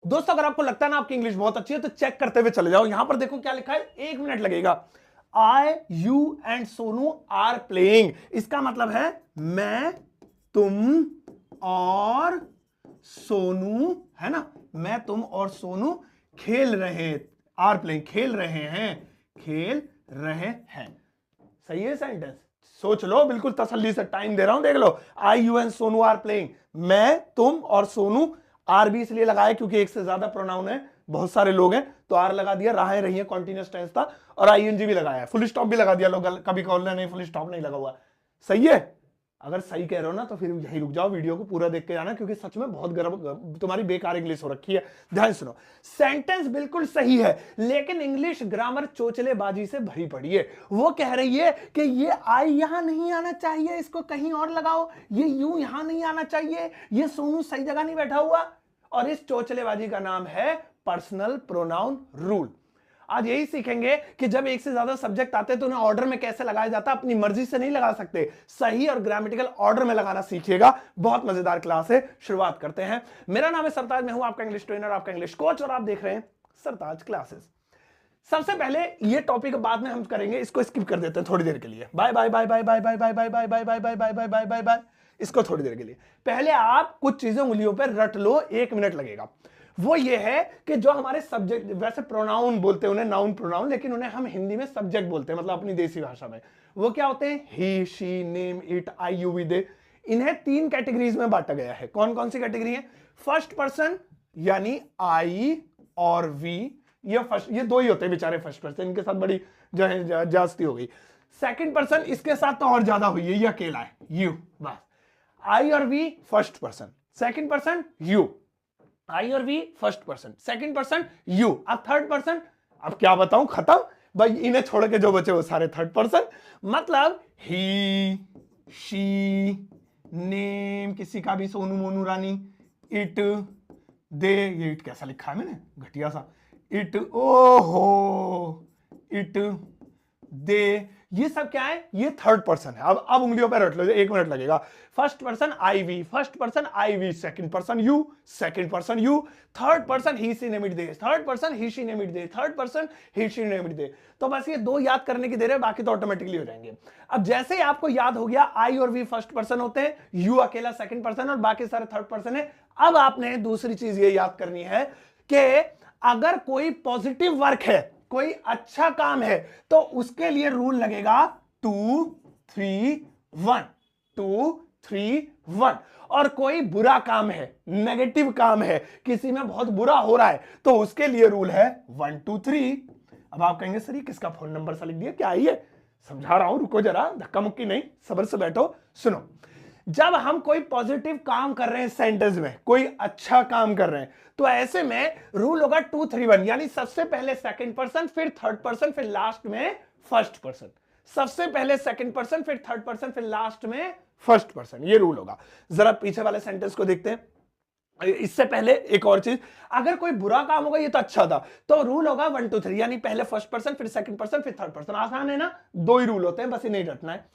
दोस्तों अगर आपको लगता है ना आपकी इंग्लिश बहुत अच्छी है तो चेक करते हुए चले जाओ। यहां पर देखो क्या लिखा है, 1 मिनट लगेगा। I you and Sonu are playing, इसका मतलब है मैं, तुम और सोनू, है ना, मैं, तुम और सोनू खेल रहे, आर प्लेइंग, खेल रहे हैं, खेल रहे हैं। सही है सेंटेंस? सोच लो, बिल्कुल तसल्ली से टाइम दे रहा हूं, देख लो। I you and Sonu are playing, मैं, तुम और सोनू। आर भी इसलिए लगाया क्योंकि एक से ज्यादा प्रोनाउन है, बहुत सारे लोग हैं, तो आर लगा दिया। राहें रही है, कॉन्टिन्यूअस टेंस था, और आईएनजी भी लगाया, फुल स्टॉप भी लगा दिया। लोग कभी कॉल नहीं, फुल स्टॉप नहीं लगा हुआ। सही है? अगर सही कह रहे हो ना तो फिर यही रुक जाओ, वीडियो को पूरा देख के जाना, क्योंकि सच में बहुत गर्व, तुम्हारी बेकार इंग्लिश हो रखी है। ध्यान सुनो, सेंटेंस बिल्कुल सही है, लेकिन इंग्लिश ग्रामर चोचलेबाजी से भरी पड़ी है। वो कह रही है कि ये आई यहां नहीं आना चाहिए, इसको कहीं और लगाओ, ये यू यहां नहीं आना चाहिए, ये सोनू सही जगह नहीं बैठा हुआ। और इस चोचलेबाजी का नाम है पर्सनल प्रोनाउन रूल। आज यही सीखेंगे कि जब एक से ज्यादा सब्जेक्ट आते हैं तो उन्हें ऑर्डर में कैसे लगाया जाता है, अपनी मर्जी से नहीं लगा सकते, सही और ग्रामेटिकल ऑर्डर में लगाना सीखिएगा। बहुत मजेदार क्लास है, शुरुआत करते हैं। मेरा नाम है सरताज, मैं हूं आपका इंग्लिश ट्रेनर, आपका इंग्लिश कोच, और आप देख रहे हैं सरताज क्लासेस। सबसे पहले ये टॉपिक बाद में हम करेंगे, इसको स्किप कर देते हैं थोड़ी देर के लिए। Bye bye bye bye bye bye bye bye bye bye bye bye bye bye bye bye bye, इसको थोड़ी देर के लिए। पहले आप कुछ चीजें उंगलियों पर रट लो, 1 मिनट लगेगा। वो ये है कि जो हमारे सब्जेक्ट, वैसे प्रोनाउन बोलते हैं उन्हें, नाउन प्रोनाउन, लेकिन उन्हें हम हिंदी में सब्जेक्ट बोलते हैं, मतलब अपनी देसी भाषा में। वो क्या होते हैं? He, she, name, it, I, you, we, they. इन्हें 3 कैटेगरीज में बांटा गया है। कौन कौन सी कैटेगरी है? फर्स्ट पर्सन यानी आई और वी, ये 2 ही होते हैं बेचारे फर्स्ट पर्सन, इनके साथ बड़ी जो है जास्ती हो गई। सेकंड पर्सन इसके साथ तो और ज्यादा हुई है, ये अकेला है, यू, बस। आई और we first person, second person you. I और we first person, second person you. अब थर्ड पर्सन, अब क्या बताऊं, खत्म भाई, इन्हें छोड़ के जो बचे वो सारे थर्ड पर्सन। मतलब ही, शी, नेम, किसी का भी, सोनू, मोनू, रानी, इट, दे। ये इट कैसा लिखा है मैंने, घटिया सा। इट, ओहो, इट, दे, ये सब क्या है? ये थर्ड पर्सन है। अब उंगलियों पर रट लो, 1 मिनट लगेगा। First person I we, first person I we, second person you, second person you, third person he, she, name, it, they, third person he, she, name, it, they, third person he, she, name, it, they. तो बस ये 2 याद करने की देर है, बाकी तो automatically हो जाएंगे। अब जैसे ही आपको याद हो गया आई और वी फर्स्ट पर्सन होते हैं, यू अकेला सेकंड पर्सन और बाकी सारे थर्ड पर्सन है। अब आपने दूसरी चीज ये याद करनी है कि अगर कोई पॉजिटिव वर्क है, कोई अच्छा काम है, तो उसके लिए रूल लगेगा 2 3 1, 2 3 1। और कोई बुरा काम है, नेगेटिव काम है, किसी में बहुत बुरा हो रहा है, तो उसके लिए रूल है 1 2 3। अब आप कहेंगे सर ये किसका फोन नंबर सा लिख दिया, क्या है ये? समझा रहा हूं, रुको जरा, धक्का मुक्की नहीं, सब्र से बैठो, सुनो। जब हम कोई पॉजिटिव काम कर रहे हैं सेंटेंस में, कोई अच्छा काम कर रहे हैं, तो ऐसे में रूल होगा 2 3 1, यानी सबसे पहले सेकंड पर्सन, फिर थर्ड पर्सन, फिर लास्ट में फर्स्ट पर्सन। सबसे पहले सेकंड पर्सन, फिर थर्ड पर्सन, फिर लास्ट में फर्स्ट पर्सन, ये रूल होगा। जरा पीछे वाले सेंटेंस को देखते हैं। इससे पहले एक और चीज, अगर कोई बुरा काम होगा, ये तो अच्छा था, तो रूल होगा 1 2 3, यानी पहले फर्स्ट पर्सन, फिर सेकंड पर्सन, फिर थर्ड पर्सन। आसान है ना? 2 ही रूल होते हैं, बस इन्हें रटना है।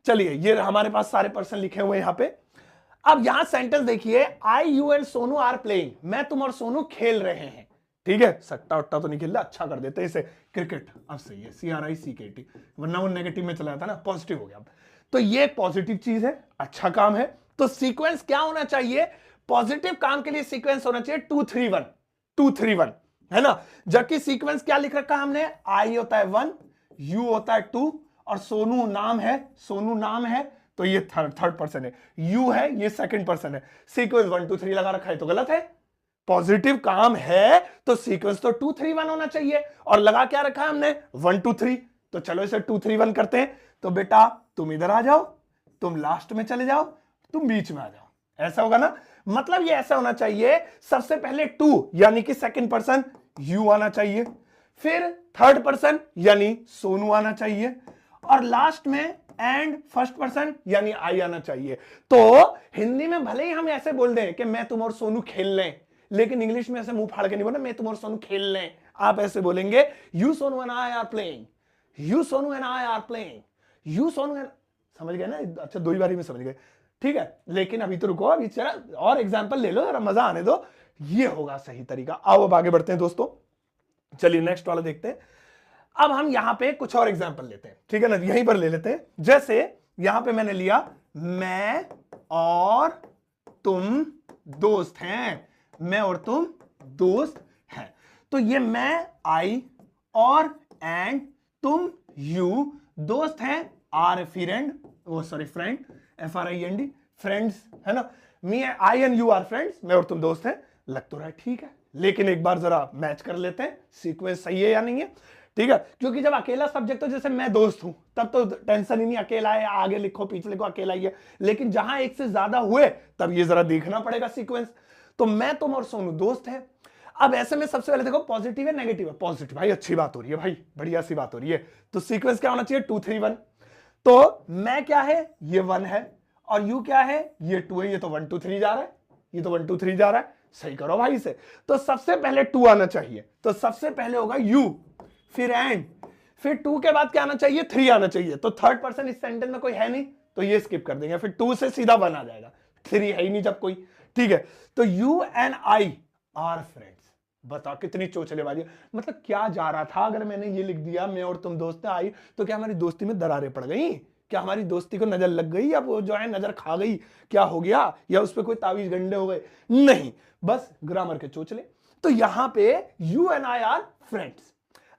चलिए, ये हमारे पास सारे पर्सन लिखे हुए हैं यहां पे। अब यहां सेंटेंस देखिए, I you and Sonu are playing, मैं, तुम और सोनू खेल रहे हैं। ठीक है, सट्टा उट्टा तो नहीं खेल रहा, अच्छा कर देते हैं इसे, क्रिकेट। अब सही है, CRICKT, वरना वो नेगेटिव में चला जाता ना, पॉजिटिव हो गया। तो ये पॉजिटिव चीज है, अच्छा काम है। तो सीक्वेंस क्या होना चाहिए? पॉजिटिव काम के लिए सीक्वेंस होना चाहिए 2 3 1, 2 3 1, है ना? जबकि सीक्वेंस क्या लिख रखा हमने? आई होता है 1, यू होता है 2, और सोनू नाम है, सोनू नाम है, तो ये थर्ड पर्सन है, यू है, ये सेकंड पर्सन है। सीक्वेंस 1 2 3 लगा रखा है तो गलत है। पॉजिटिव काम है तो सीक्वेंस तो 2 3 1 होना चाहिए, और लगा क्या रखा है हमने? 1 2 3। तो चलो इसे 2 3 1 करते हैं। तो बेटा तुम इधर आ जाओ, तुम लास्ट में चले जाओ, तुम बीच में आ जाओ, ऐसा होगा ना? मतलब ये ऐसा होना चाहिए, सबसे पहले 2 यानी कि सेकंड पर्सन यू आना चाहिए, फिर थर्ड पर्सन यानी सोनू आना चाहिए, और लास्ट में एंड फर्स्ट पर्सन यानी आई आना चाहिए। तो हिंदी में भले ही हम ऐसे बोल दें कि मैं, तुम और सोनू खेल लें, लेकिन इंग्लिश में ऐसे मुंह फाड़ के नहीं बोलना मैं, तुम और सोनू खेल लें। आप ऐसे बोलेंगे, you Sonu and I R playing, you Sonu and I R playing, you Sonu and, समझ गए ना? अच्छा, 2 ही बारी में समझ गए, ठीक है। लेकिन अभी तो रुको, अभी जरा और एग्जांपल ले लो, जरा मजा आने दो। ये होगा सही तरीका। आओ अब आगे बढ़ते हैं दोस्तों, चलिए नेक्स्ट वाला देखते हैं। अब हम यहां पे कुछ और एग्जांपल लेते हैं, ठीक है ना, यहीं पर ले लेते हैं। जैसे यहां पे मैंने लिया मैं और तुम दोस्त हैं, मैं और तुम दोस्त हैं। तो ये मैं आई और एंड तुम यू, दोस्त हैं आर फ्रेंड, वो सॉरी फ्रेंड, FRIEND फ्रेंड्स, है ना। मी आई एंड यू आर फ्रेंड्स, मैं और तुम दोस्त हैं। लग तो रहा है ठीक है, लेकिन एक बार जरा मैच कर लेते हैं, सीक्वेंस सही है या नहीं है, ठीक है। क्योंकि जब अकेला सब्जेक्ट हो, जैसे मैं दोस्त हूं, तब तो टेंशन ही नहीं, अकेला है, आगे लिखो पीछे लिखो अकेला ही है। लेकिन जहां एक से ज्यादा हुए तब ये जरा देखना पड़ेगा सीक्वेंस। तो मैं तुम और सोनू दोस्त हैं। अब ऐसे में सबसे पहले देखो पॉजिटिव है नेगेटिव है, पॉजिटिव भाई अच्छी बात हो रही है भाई, बढ़िया सी बात हो रही है। तो सीक्वेंस क्या होना चाहिए 2 3 1। तो मैं क्या है, ये 1 है, और यू क्या है, ये 2 है। ये तो 1 2 3 जा रहा है, ये तो 1 2 3 जा रहा है, सही करो भाई से। तो सबसे पहले 2 आना चाहिए, तो सबसे पहले होगा यू, फिर एंड, फिर 2 के बाद क्या आना चाहिए, 3 आना चाहिए। तो थर्ड पर्सन इस सेंटेंस में कोई है नहीं, तो ये स्किप कर देंगे। फिर 2 से सीधा 1 आ जाएगा, 3 है ही नहीं जब कोई, ठीक है। तो you and I R friends. बताओ कितनी चोचलेबाजी, मतलब क्या जा रहा था अगर मैंने ये लिख दिया मैं और तुम दोस्त आई, तो क्या हमारी दोस्ती में दरारें पड़ गई, क्या हमारी दोस्ती को नजर लग गई, या वो जो है नजर खा गई, क्या हो गया, या उस पर कोई तावीज गंडे हो गए, नहीं, बस ग्रामर के चोचले। तो यहां पे you and I R friends.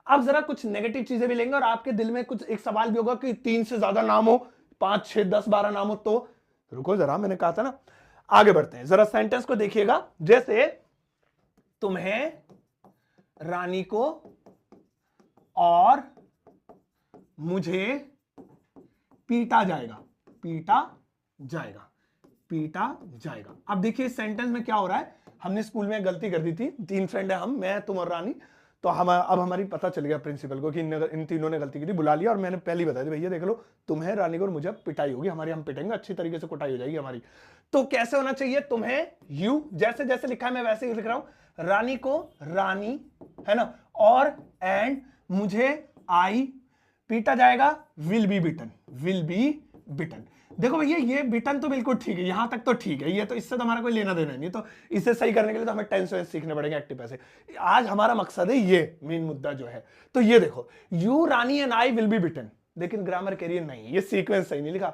अब जरा कुछ नेगेटिव चीजें भी लेंगे, और आपके दिल में कुछ एक सवाल भी होगा कि 3 से ज्यादा नाम हो, 5 6 10 12 नाम हो, तो रुको जरा, मैंने कहा था ना। आगे बढ़ते हैं, जरा सेंटेंस को देखिएगा। जैसे तुम्हें, रानी को और मुझे पीटा जाएगा, पीटा जाएगा, पीटा जाएगा। अब देखिए इस सेंटेंस में क्या हो रहा है, हमने स्कूल में गलती कर दी थी, 3 फ्रेंड है हम, मैं तुम और रानी। तो हम अब हमारी पता चल गया प्रिंसिपल को कि इन तीनों ने गलती की थी, बुला लिया, और मैंने पहले ही बता दी भैया देख लो तुम्हें, रानी को और मुझे पिटाई होगी हमारी, हम पिटेंगे, अच्छी तरीके से कुटाई हो जाएगी हमारी। तो कैसे होना चाहिए, तुम्हें यू, जैसे जैसे लिखा है मैं वैसे ही लिख रहा हूं, रानी को रानी, है ना, और एंड मुझे आई, पीटा जाएगा, will be beaten, will be beaten. देखो भैया ये बिटन तो बिल्कुल ठीक है, यहां तक तो ठीक है, ये तो इससे तो हमारा कोई लेना देना नहीं। तो इसे सही करने के लिए तो हमें टेंस वेंस सीखने पड़ेंगे, एक्टिव पैसे। आज हमारा मकसद है ये मेन मुद्दा जो है। तो ये देखो you Rani and I will be beaten, लेकिन ग्रामर करिए नहीं, ये सीक्वेंस सही नहीं लिखा।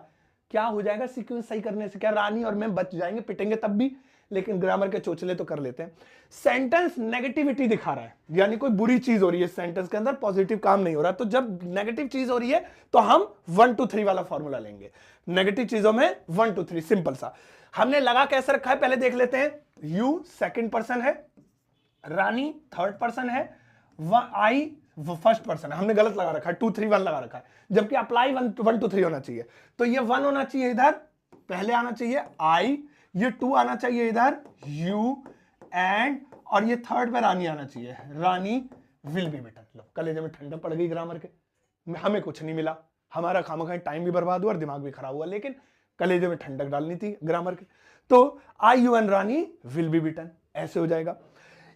क्या हो जाएगा सीक्वेंस सही करने से, क्या रानी और मैं बच जाएंगे, पिटेंगे तब भी, लेकिन ग्रामर के चोचले तो कर लेते हैं। सेंटेंस नेगेटिविटी दिखा रहा है, यानी कोई बुरी चीज हो रही है सेंटेंस के अंदर, पॉजिटिव काम नहीं हो रहा। तो जब नेगेटिव चीज हो रही है तो हम 1 2 3 वाला फॉर्मूला लेंगे। नेगेटिव चीजों में 1 2 3 सिंपल सा। हमने लगा कैसे रखा है पहले देख लेते हैं। यू सेकंड पर्सन है, रानी थर्ड पर्सन है, आई फर्स्ट पर्सन है। हमने गलत लगा रखा है, 2 3 1 लगा रखा है, जबकि अप्लाई 1 2 3 होना चाहिए। तो ये 1 होना चाहिए इधर, पहले आना चाहिए आई, ये 2 आना चाहिए इधर यू एंड, और ये थर्ड पे रानी आना चाहिए, रानी विल बी बिटन। लो कलेजे में ठंडा पड़ गई ग्रामर के, हमें कुछ नहीं मिला, हमारा खामखा टाइम भी बर्बाद हुआ और दिमाग भी खराब हुआ, लेकिन कलेजे में ठंडक डालनी थी ग्रामर के। तो I you and Rani will be beaten, ऐसे हो जाएगा।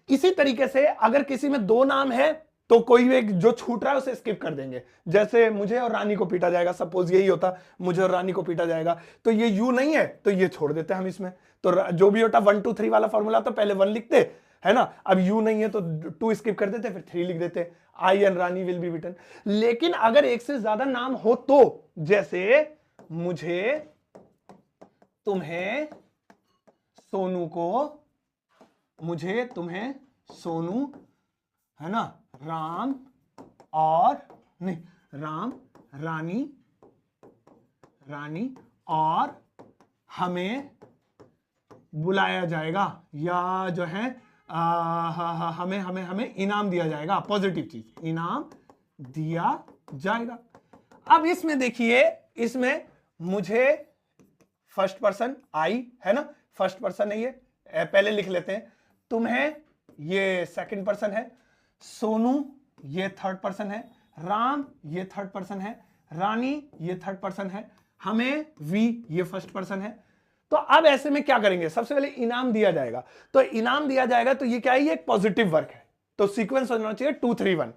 इसी तरीके से अगर किसी में 2 नाम है तो कोई एक जो छूट रहा है उसे स्किप कर देंगे। जैसे मुझे और रानी को पीटा जाएगा, सपोज यही होता, मुझे और रानी को पीटा जाएगा, तो ये यू नहीं है तो ये छोड़ देते हम इसमें। तो जो भी होता 1 2 3 वाला फॉर्मूला तो पहले 1 लिखते, है ना, अब यू नहीं है तो 2 स्किप कर देते, फिर 3 लिख देते, आई and Rani will be beaten. लेकिन अगर एक से ज्यादा नाम हो तो, जैसे मुझे, तुम्हें, सोनू को, मुझे, तुम्हें, सोनू, है ना, राम और नहीं, राम, रानी, रानी और हमें बुलाया जाएगा, या जो है हमें हमें हमें इनाम दिया जाएगा, पॉजिटिव चीज, इनाम दिया जाएगा। अब इसमें देखिए, इसमें मुझे फर्स्ट पर्सन आई है ना, फर्स्ट पर्सन है ये, पहले लिख लेते हैं। तुम्हें ये सेकंड पर्सन है, सोनू ये थर्ड पर्सन है, राम ये थर्ड पर्सन है, रानी ये थर्ड पर्सन है, हमें वी ये फर्स्ट पर्सन है। तो अब ऐसे में क्या करेंगे, सबसे पहले इनाम दिया जाएगा। तो इनाम दिया जाएगा तो ये क्या है, ये एक पॉजिटिव वर्क है, तो सीक्वेंस होना चाहिए 2 3 1।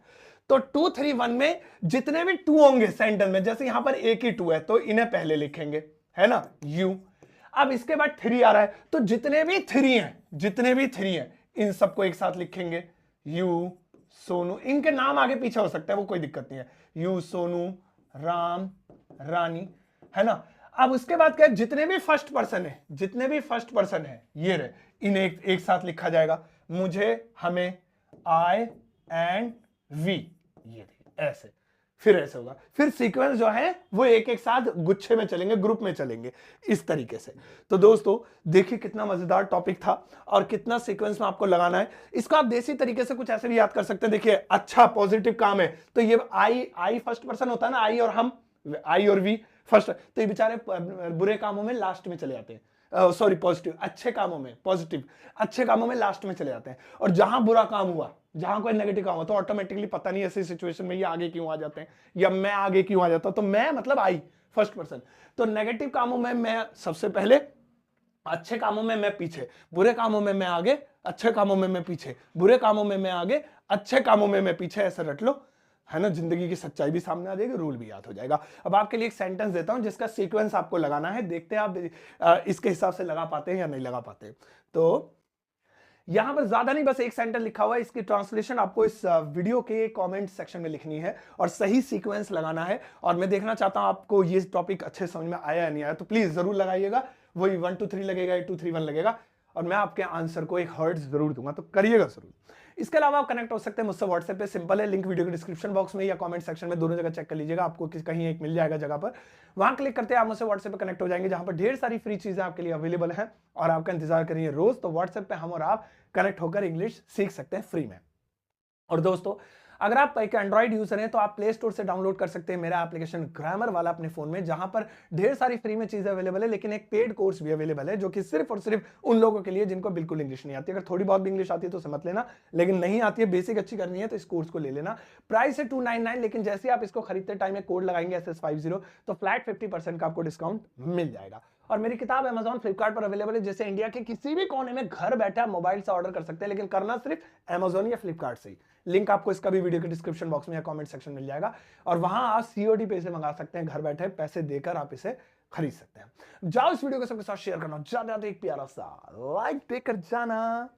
तो 2 3 1 में जितने भी 2 होंगे सेंटेंस में, जैसे यहां पर एक ही 2 है तो इन्हें पहले लिखेंगे, है ना, यू। अब इसके बाद 3 आ रहा है, तो जितने भी 3 हैं, जितने भी 3 हैं इन सबको एक साथ लिखेंगे, यू सोनू, इनके नाम आगे पीछे हो सकते हैं, वो कोई दिक्कत नहीं है, यू सोनू राम रानी, है ना। अब उसके बाद क्या, जितने भी फर्स्ट पर्सन है ये रहे, इन्हें एक साथ लिखा जाएगा, मुझे, हमें, आई एंड वी, ये ऐसे, फिर ऐसे होगा, फिर सीक्वेंस जो है वो एक एक साथ गुच्छे में चलेंगे, ग्रुप में चलेंगे, इस तरीके से। तो दोस्तों देखिए कितना मजेदार टॉपिक था और कितना सीक्वेंस में आपको लगाना है। इसको आप देसी तरीके से कुछ ऐसे भी याद कर सकते हैं। देखिए अच्छा पॉजिटिव काम है, तो ये आई फर्स्ट पर्सन होता है ना, आई और हम, आई और वी फर्स्ट, तो ये बेचारे बुरे कामों में लास्ट में चले जाते हैं, सॉरी पॉजिटिव, अच्छे कामों में, पॉजिटिव अच्छे कामों में लास्ट में चले जाते हैं। और जहां बुरा काम हुआ, जहां कोई नेगेटिव काम हुआ, तो ऑटोमेटिकली पता नहीं ऐसी सिचुएशन में ये आगे क्यों आ जाते हैं, या मैं आगे क्यों आ जाता हूं, तो मैं मतलब आई फर्स्ट पर्सन, तो नेगेटिव कामों में मैं सबसे पहले, अच्छे कामों में मैं पीछे, बुरे कामों में मैं आगे, अच्छे कामों में मैं पीछे, बुरे कामों में मैं आगे, अच्छे कामों में मैं पीछे, ऐसे रट लो, है ना। जिंदगी की सच्चाई भी सामने आ जाएगी, रूल भी याद हो जाएगा। अब आपके लिए एक सेंटेंस देता हूं जिसका सीक्वेंस आपको लगाना है, देखते हैं आप इसके हिसाब से लगा पाते हैं या नहीं लगा पाते। तो यहां पर ज्यादा नहीं, बस एक सेंटेंस लिखा हुआ है, इसकी ट्रांसलेशन आपको इस वीडियो के कमेंट सेक्शन में लिखनी है और सही सीक्वेंस लगाना है। और मैं देखना चाहता हूं आपको ये टॉपिक अच्छे समझ में आया या नहीं आया, तो प्लीज जरूर लगाइएगा। वही 1 2 3 लगेगा, 8 2 3 1 लगेगा, और मैं आपके आंसर को एक हर्ट्ज जरूर दूंगा, तो करिएगा जरूर। इसके अलावा आप कनेक्ट हो सकते हैं मुझसे व्हाट्सएप पे, सिंपल है, लिंक वीडियो के डिस्क्रिप्शन बॉक्स में या कमेंट सेक्शन में, दोनों जगह चेक कर लीजिएगा, आपको कहीं एक मिल जाएगा जगह पर, वहां क्लिक करते हैं आप मुझसे व्हाट्सएप पे कनेक्ट हो जाएंगे, जहां पर ढेर सारी फ्री चीजें आपके लिए अवेलेबल हैं और आपका इंतजार करिए रोज। तो व्हाट्सएप पे हम और आप कनेक्ट होकर इंग्लिश सीख सकते हैं फ्री में। और दोस्तों अगर आप एक एंड्रॉइड यूजर हैं तो आप प्ले स्टोर से डाउनलोड कर सकते हैं मेरा एप्लीकेशन ग्रामर वाला अपने फोन में, जहां पर ढेर सारी फ्री में चीजें अवेलेबल है, लेकिन एक पेड कोर्स भी अवेलेबल है जो कि सिर्फ और सिर्फ उन लोगों के लिए जिनको बिल्कुल इंग्लिश नहीं आती। अगर थोड़ी बहुत भी इंग्लिश आती है तो उसे मत लेना, लेकिन नहीं आती है, बेसिक अच्छी करनी है, तो इस कोर्स को ले लेना। प्राइस है 299, लेकिन जैसे आप इसको खरीदते टाइम में कोड लगाएंगे SS50 तो फ्लैट 50% का आपको डिस्काउंट मिल जाएगा। और मेरी किताब Amazon फ्लिपकार्ट पर अवेलेबल है, जैसे इंडिया के किसी भी कोने में घर बैठे आप मोबाइल से ऑर्डर कर सकते हैं, लेकिन करना सिर्फ Amazon या फ्लिपकार्ट से ही। लिंक आपको इसका भी वीडियो के डिस्क्रिप्शन बॉक्स में या कमेंट सेक्शन मिल जाएगा, और वहां आप COD पे से मंगा सकते हैं, घर बैठे पैसे देकर आप इसे खरीद सकते हैं। जाओ इस वीडियो को सबके साथ शेयर करना, ज्यादा एक प्यारा सा लाइक देकर जाना।